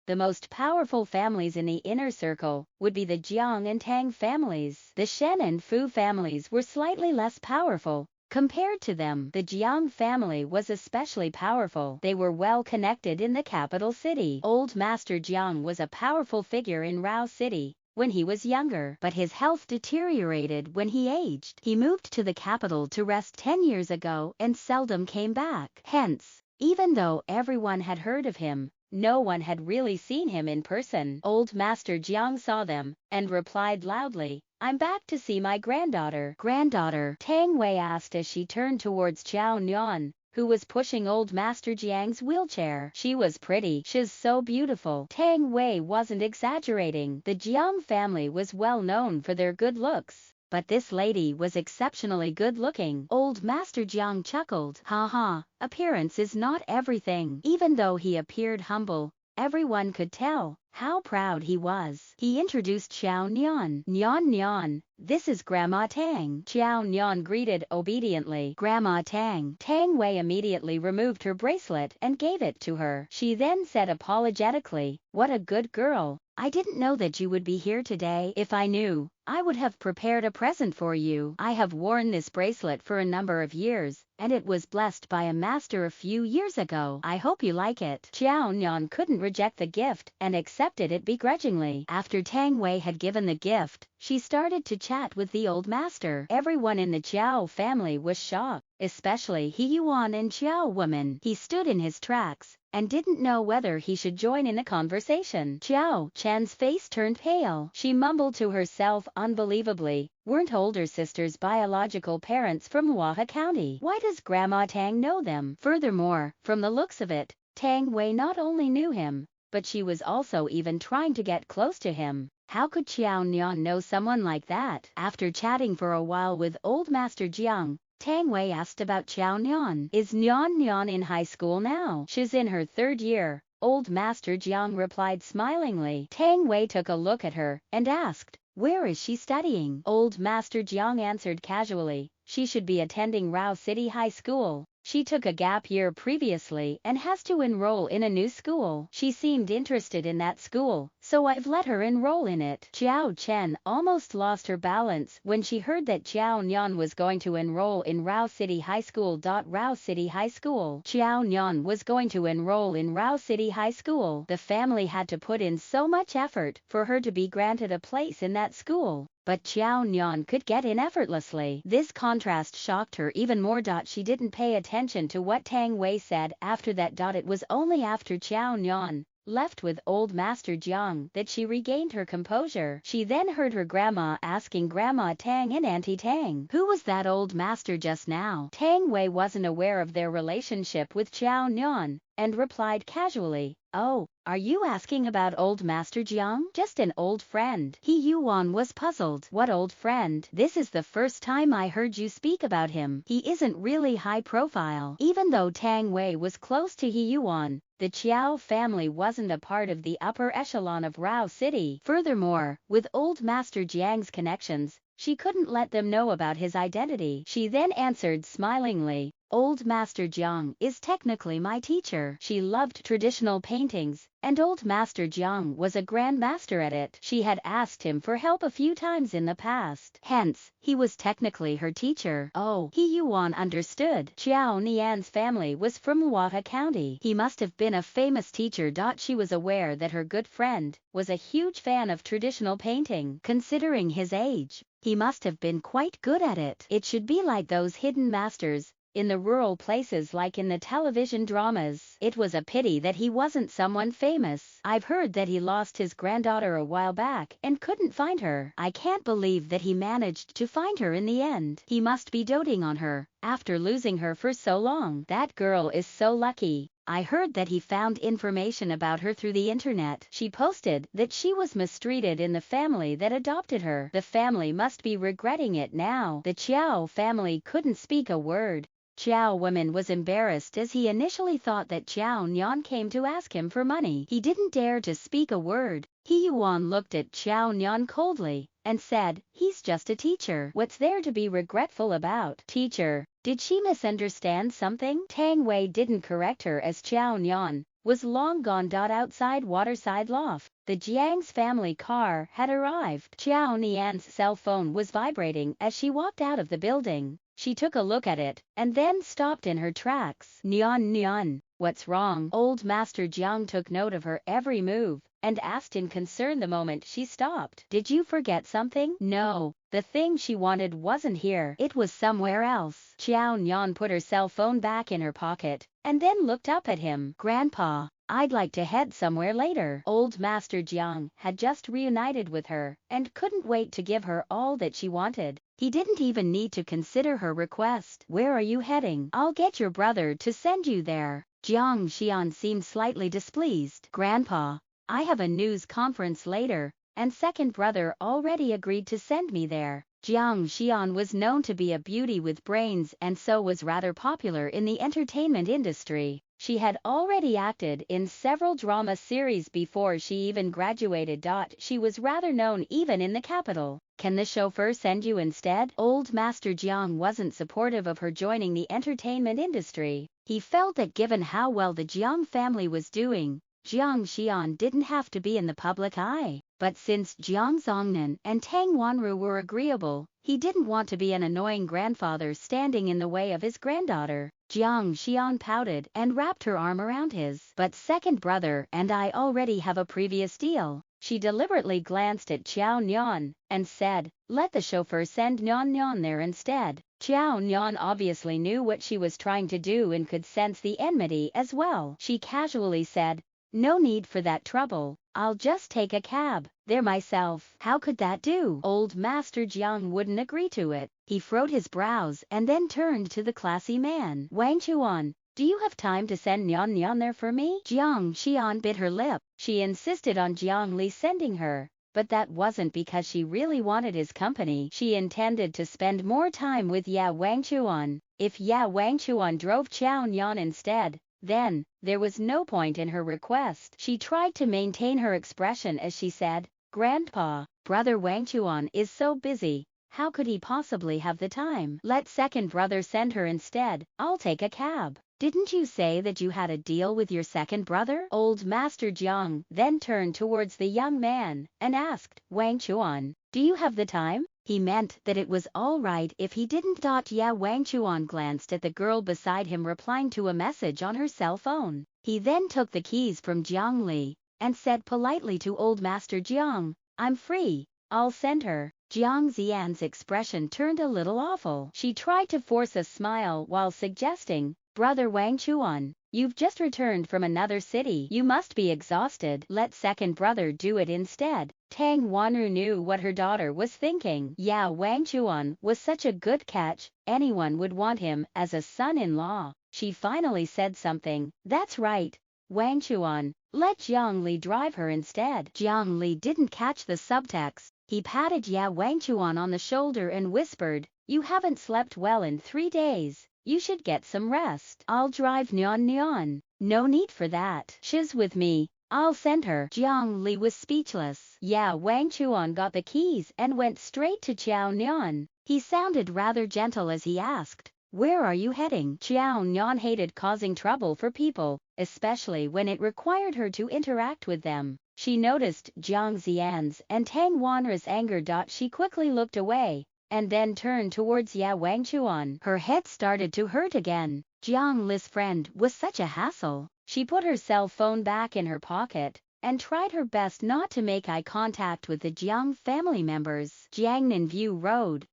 The most powerful families in the inner circle would be the Jiang and Tang families. The Shen and Fu families were slightly less powerful. Compared to them, the Jiang family was especially powerful. They were well connected in the capital city. Old Master Jiang was a powerful figure in Rao City when he was younger, but his health deteriorated when he aged. He moved to the capital to rest 10 years ago and seldom came back. Hence, even though everyone had heard of him, no one had really seen him in person. Old Master Jiang saw them and replied loudly, "I'm back to see my granddaughter." Granddaughter, Tang Wei asked as she turned towards Chao Nian, who was pushing Old Master Jiang's wheelchair. She was pretty. "She's so beautiful." Tang Wei wasn't exaggerating. The Jiang family was well known for their good looks, but this lady was exceptionally good-looking. Old Master Jiang chuckled. "Ha ha, appearance is not everything." Even though he appeared humble, everyone could tell how proud he was. He introduced Chao Nian. "Nian Nian, this is Grandma Tang." Chao Nian greeted obediently. "Grandma Tang." Tang Wei immediately removed her bracelet and gave it to her. She then said apologetically, "What a good girl. I didn't know that you would be here today. If I knew, I would have prepared a present for you. I have worn this bracelet for a number of years, and it was blessed by a master a few years ago. I hope you like it." Chao Nian couldn't reject the gift and accepted it begrudgingly. After Tang Wei had given the gift, she started to chat with the old master. Everyone in the Chao family was shocked, especially He Yuan and Chao woman. He stood in his tracks and didn't know whether he should join in the conversation. Chao Chen's face turned pale. She mumbled to herself unbelievably, "Weren't older sisters biological parents from Waha County? Why does Grandma Tang know them?" Furthermore, from the looks of it, Tang Wei not only knew him, but she was also even trying to get close to him. How could Chao Nian know someone like that? After chatting for a while with Old Master Jiang, Tang Wei asked about Chao Nian. "Is Nian Nian in high school now?" "She's in her 3rd year," Old Master Jiang replied smilingly. Tang Wei took a look at her and asked, "Where is she studying?" Old Master Jiang answered casually, "She should be attending Rao City High School. She took a gap year previously and has to enroll in a new school. She seemed interested in that school, so I've let her enroll in it." Chao Chen almost lost her balance when she heard that Chao Nian was going to enroll in Rao City High School. Rao City High School. Chao Nian was going to enroll in Rao City High School. The family had to put in so much effort for her to be granted a place in that school, but Chao Nian could get in effortlessly. This contrast shocked her even more. She didn't pay attention to what Tang Wei said after that. It was only after Chao Nian left with Old Master Jiang that she regained her composure. She then heard her grandma asking Grandma Tang and Auntie Tang, "Who was that old master just now?" Tang Wei wasn't aware of their relationship with Chao Nian and replied casually, "Oh, are you asking about Old Master Jiang?" "Just an old friend." He Yuan was puzzled. "What old friend? This is the first time I heard you speak about him. He isn't really high profile." Even though Tang Wei was close to He Yuan, the Chiao family wasn't a part of the upper echelon of Rao City. Furthermore, with Old Master Jiang's connections, she couldn't let them know about his identity. She then answered smilingly, "Old Master Jiang is technically my teacher." She loved traditional paintings, and Old Master Jiang was a grand master at it. She had asked him for help a few times in the past. Hence, he was technically her teacher. Oh, He Yuan understood. Chao Nian's family was from Waha County. He must have been a famous teacher. She was aware that her good friend was a huge fan of traditional painting. Considering his age, he must have been quite good at it. It should be like those hidden masters in the rural places like in the television dramas. It was a pity that he wasn't someone famous. "I've heard that he lost his granddaughter a while back and couldn't find her. I can't believe that he managed to find her in the end. He must be doting on her after losing her for so long. That girl is so lucky. I heard that he found information about her through the internet. She posted that she was mistreated in the family that adopted her. The family must be regretting it now." The Chiao family couldn't speak a word. Chao woman was embarrassed as he initially thought that Chao Nian came to ask him for money. He didn't dare to speak a word. He Yuan looked at Chao Nian coldly and said, "He's just a teacher. What's there to be regretful about?" "Teacher, did she misunderstand something?" Tang Wei didn't correct her as Chao Nian was long gone. Outside waterside loft, the Jiang's family car had arrived. Xiao Nian's cell phone was vibrating as she walked out of the building. She took a look at it, and then stopped in her tracks. Nian Nian, what's wrong? Old Master Jiang took note of her every move, and asked in concern the moment she stopped. Did you forget something? No, the thing she wanted wasn't here. It was somewhere else. Xiao Nian put her cell phone back in her pocket, and then looked up at him. Grandpa, I'd like to head somewhere later. Old Master Jiang had just reunited with her, and couldn't wait to give her all that she wanted. He didn't even need to consider her request. Where are you heading? I'll get your brother to send you there. Jiang Xian seemed slightly displeased. Grandpa, I have a news conference later, and second brother already agreed to send me there. Jiang Xian was known to be a beauty with brains and so was rather popular in the entertainment industry. She had already acted in several drama series before she even graduated. She was rather known even in the capital. Can the chauffeur send you instead? Old Master Jiang wasn't supportive of her joining the entertainment industry. He felt that given how well the Jiang family was doing, Jiang Xian didn't have to be in the public eye. But since Jiang Zongnan and Tang Wanru were agreeable, he didn't want to be an annoying grandfather standing in the way of his granddaughter. Jiang Xian pouted and wrapped her arm around his. But second brother and I already have a previous deal. She deliberately glanced at Xiao Nian and said, let the chauffeur send Nian Nian there instead. Xiao Nian obviously knew what she was trying to do and could sense the enmity as well. She casually said, no need for that trouble. I'll just take a cab there myself. How could that do? Old Master Jiang wouldn't agree to it. He furrowed his brows and then turned to the classy man. Wang Chuan, do you have time to send Nian Nian there for me? Jiang Xian bit her lip. She insisted on Jiang Li sending her, but that wasn't because she really wanted his company. She intended to spend more time with Ya Wangchuan. If Ya Wangchuan drove Xiao Nian instead, then there was no point in her request. She tried to maintain her expression as she said, Grandpa, brother Wangchuan is so busy. How could he possibly have the time? Let second brother send her instead. I'll take a cab. Didn't you say that you had a deal with your second brother? Old Master Jiang then turned towards the young man and asked, Wangchuan, do you have the time? He meant that it was all right if he didn't. Ya Wangchuan glanced at the girl beside him replying to a message on her cell phone. He then took the keys from Jiang Li and said politely to Old Master Jiang, I'm free. I'll send her. Jiang Xian's expression turned a little awful. She tried to force a smile while suggesting, Brother Wangchuan, you've just returned from another city. You must be exhausted. Let second brother do it instead. Tang Wanru knew what her daughter was thinking. Ya Wangchuan was such a good catch, anyone would want him as a son-in-law. She finally said something. That's right, Wangchuan, let Jiang Li drive her instead. Jiang Li didn't catch the subtext. He patted Ya Wangchuan on the shoulder and whispered, you haven't slept well in 3 days. You should get some rest. I'll drive Nian Nian. No need for that. She's with me. I'll send her. Jiang Li was speechless. Ya Wangchuan got the keys and went straight to Xiao Nian. He sounded rather gentle as he asked, where are you heading? Xiao Nian hated causing trouble for people, especially when it required her to interact with them. She noticed Jiang Xian's and Tang Wanru's anger. She quickly looked away and then turned towards Ya Wangchuan. Her head started to hurt again. Jiang Li's friend was such a hassle. She put her cell phone back in her pocket and tried her best not to make eye contact with the Jiang family members. Jiangnan View Road,